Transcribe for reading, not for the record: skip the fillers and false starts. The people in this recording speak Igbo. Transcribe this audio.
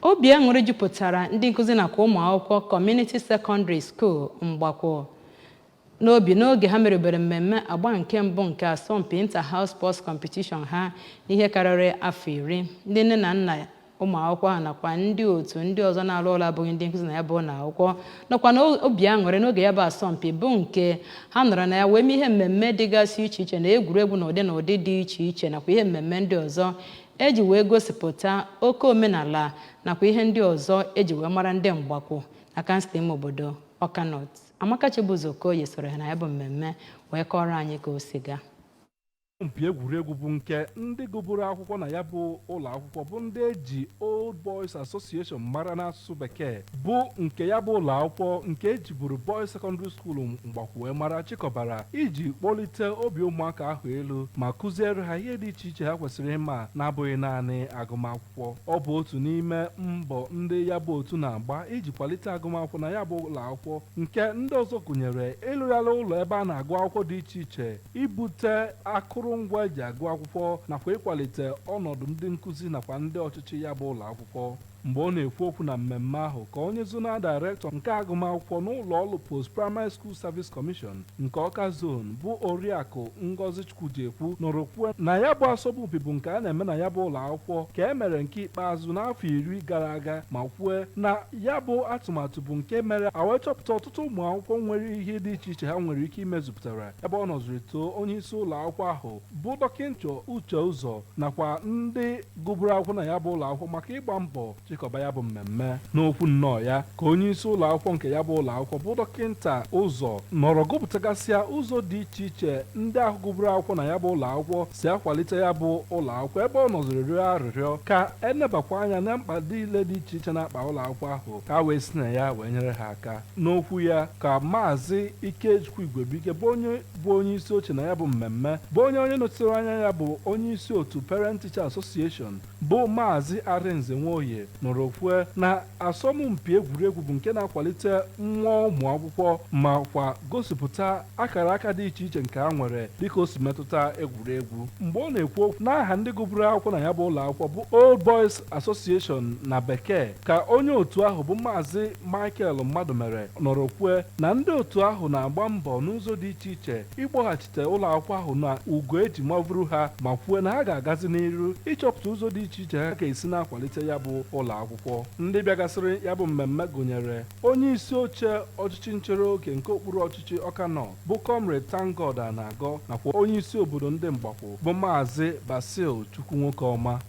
Obi aṅụrị jupụtara ndị nkụzi nakwa ụmụ akwụkwọ Community Secondary School Mgbakwo n'oge ha merụbere mmemme agba nke mbụ nke asọmpi Inter-House Sports Competition ha n'ihe karịrị afọ 10. Ndị nne na nna ụmụ akwụkwọ ha nakwa ndị otu ndị ọzọ na-arụ ọrụ abụghị ndị nkụzi na ya bụ ụlọ akwụkwọ nakwa na obi aṅụrị n'oge ya bụ asọmpi bụ nke ha nọrọ na ya wee mee ihe mmemme dịgasị iche iche na egwuregwu na ụdị dị iche iche nakwa ihe mmemme ndị ọzọ eji wee gosipụta oke omenala nakwa ihe ndị ọzọ eji wee mara ndị Mgbakwo na kansụl ime obodo Awka North. Amaka Chibuzokoye soro ha na ya bụ mmemme wee kọrọ anyị ka o si gaa. Asọmpi egwuregwu bụ nke ndị gụburu akwụkwọ na ya bụ ụlọ akwụkwọ bụ ndị eji Old Boys Association mara n'asụsụ Bekee bụ nke ya bụ ụlọ akwụkwọ nke ejiburu Boys Secondary School Mgbakwo wee mara chịkọbara iji kpọlite obi ụmụaka ahụ elu ma kụziere ha ihe dị iche iche ha kwesịrị ịma na-abụghị naanị agụmakwụkwọ. Ọ bụ otu n'ime mbọ ndị ya bụ otu na-agba iji kwalite agụmakwụkwọ na ya bụ ụlọ akwụkwọ, nke ndị ọzọ gụnyere ịlụgharị ụlọ ebe a na-agụ akwụkwọ dị iche iche, ibute akụrụngwa eji agụ akwụkwọ nakwa ịkwalite ọnọdụ ndị nkụzi nakwa ndị ọchịchị ya bụ ụlọ akwụkwọ. Mgbe ọ na-ekwu okwu na mmemme ahụ ka onye zonal director nke agụmakwụkwọ n'ụlọ ọrụ Post Primary School Service Commission nke Awka Zone bụ Oriakụ Ngozi Chukwujekwu nọrọ kwuo na ya bụ asọmpi bụ nke a na-eme na ya bụ ụlọ akwụkwọ ka e mere nke ikpeazụ n'afọ 10 gara aga, ma kwuo na ya bụ atụmatụ bụ nke mere a wee chọpụta ọtụtụ ụmụ akwụkwọ nwere ihe dị iche iche ha nwere ike imezupụtara ebe ọ nọziri too onye isi ụlọ akwụkwọ ahụ bụ Dọkịnta Uche Ụzọ nakwa ndị gụburu akwụkwọ na ya bụ ụlọ akwụkwọ maka ịgba mbọ chịkọba ya bụ mmemme. N'okwu nnọọ ya ka onye isi ụlọ akwụkwọ nke ya bụ ụlọ akwụkwọ bụ Dọkịnta Ụzọ nọrọ gụpụtagasịa ụzọ dị iche iche ndị ahụ gụburu akwụkwọ na ya bụ ụlọ akwụkwọ si akwalite ya bụ ụlọ akwụkwọ, ebe ọ nọziri rịọ arịrịọ ka enebakwa anya na mkpa niile dị iche iche na-akpa ụlọ akwụkwọ ahụ ka wee si na ya wee nyere ha aka. N'okwu ya ka Maazị Ikechukwu Igwebike bụ onye isi oche na ya bụ mmemme bụ onye nọchitere anya ya bụ onye isi otu Parent Teacher Association bụ Maazị Arinze Nwoye nọrọ kwue na asọmpi egwuregwu bụ nke na-akwalite nwa ụmụ akwụkwọ ma kwa gosipụta akara aka dị iche iche nke ha nwere dịka o si metụta egwuregwu. Mgbe ọ na-ekwu okwu n'aha ndị gụburu akwụkwọ na ya bụ ụlọ akwụkwọ bụ Old Boys Association na Bekee ka onye otu ahụ bụ Maazị Michael Mmadụmere nọrọ kwue na ndị otu ahụ na-agba mbọ n'ụzọ dị iche iche ịkpọghachite ụlọ akwụkwọ ahụ na ugo eji mavuru ha, ma kwue na ha ga-agazi n'iru ịchọpụta ụzọ dị iche iche ha ga-esi na-akwalite ya bụ ụlọ akwụkwọ. Ndị bịagasịrị ya bụ mmemme gụnyere onye isi oche ọchịchị nchere oke nke okpuru ọchịchị Awka North bụ Comrade Tangod Anagọ nakwa onye isi obodo ndị Mgbakwo bụ Maazị Basil Chukwunwokeọma.